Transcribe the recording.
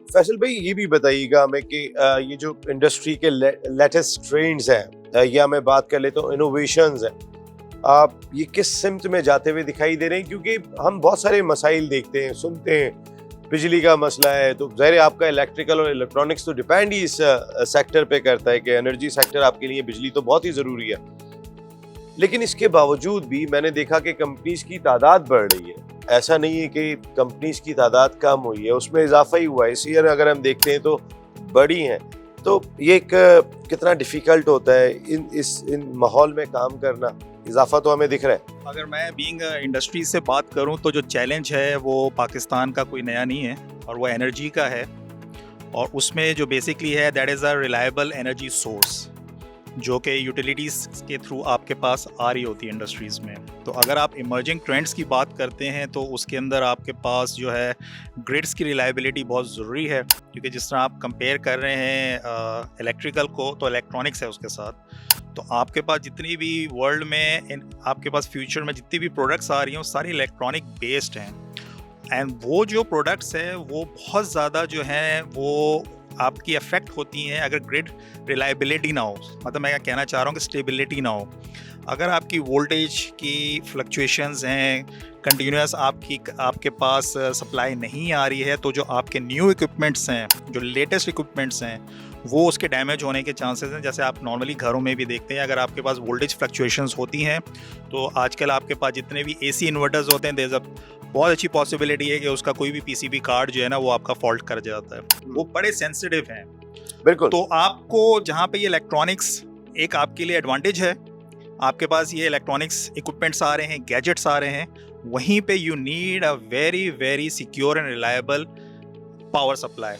फैसल भाई ये भी बताइएगा हमें कि ये जो इंडस्ट्री के लेटेस्ट ट्रेंड्स हैं या मैं बात कर लेता हूँ इनोवेशंस हैं, आप ये किस सिमत में जाते हुए दिखाई दे रहे हैं? क्योंकि हम बहुत सारे मसाइल देखते हैं, सुनते हैं, बिजली का मसला है तो ज़ाहिर है आपका इलेक्ट्रिकल और इलेक्ट्रॉनिक्स तो डिपेंड ही इस सेक्टर पे करता है कि एनर्जी सेक्टर आपके लिए बिजली तो बहुत ही ज़रूरी है। लेकिन इसके बावजूद भी मैंने देखा कि कंपनीज की तादाद बढ़ रही है। ऐसा नहीं है कि कंपनीज की तादाद कम हुई है, उसमें इजाफा ही हुआ है। इस ईयर अगर हम देखते हैं तो बड़ी हैं। तो ये एक कितना डिफिकल्ट होता है इन माहौल में काम करना। इजाफा तो हमें दिख रहा है। अगर मैं बीइंग इंडस्ट्री से बात करूं तो जो चैलेंज है वो पाकिस्तान का कोई नया नहीं है और वो एनर्जी का है। और उसमें जो बेसिकली है that is a reliable energy source जो कि यूटिलिटीज़ के थ्रू आपके पास आ रही होती है इंडस्ट्रीज़ में। तो अगर आप इमर्जिंग ट्रेंड्स की बात करते हैं तो उसके अंदर आपके पास जो है ग्रिड्स की रिलायबिलिटी बहुत ज़रूरी है, क्योंकि जिस तरह आप कंपेयर कर रहे हैं इलेक्ट्रिकल को तो इलेक्ट्रॉनिक्स है उसके साथ। तो आपके पास जितनी भी वर्ल्ड में आपके पास फ्यूचर में जितनी भी प्रोडक्ट्स आ रही हैं वो सारी इलेक्ट्रॉनिक बेस्ड हैं। एंड वो जो प्रोडक्ट्स है वो बहुत ज़्यादा जो हैं वो आपकी अफेक्ट होती हैं अगर ग्रिड रिलायबिलिटी ना हो। मतलब मैं क्या कहना चाह रहा हूँ कि स्टेबिलिटी ना हो। अगर आपकी वोल्टेज की फ्लक्चुएशंस हैं कंटिन्यूस, आपके पास सप्लाई नहीं आ रही है, तो जो आपके न्यू इक्विपमेंट्स हैं, जो लेटेस्ट इक्विपमेंट्स हैं, वो उसके डैमेज होने के चांसेस हैं। जैसे आप नॉर्मली घरों में भी देखते हैं, अगर आपके पास वोल्टेज फ्लक्चुएशंस होती हैं तो आजकल आपके पास जितने भी एसी इन्वर्टर्स होते हैं देयर इज अ बहुत अच्छी पॉसिबिलिटी है कि उसका कोई भी पीसीबी कार्ड जो है ना वो आपका फॉल्ट कर जाता है। वो बड़े सेंसिटिव हैं। बिल्कुल। तो आपको जहाँ पे ये इलेक्ट्रॉनिक्स एक आपके लिए एडवांटेज है, आपके पास ये इलेक्ट्रॉनिक्स इक्विपमेंट्स आ रहे हैं, गैजेट्स आ रहे हैं, वहीं पे you need a very very secure and reliable power supply.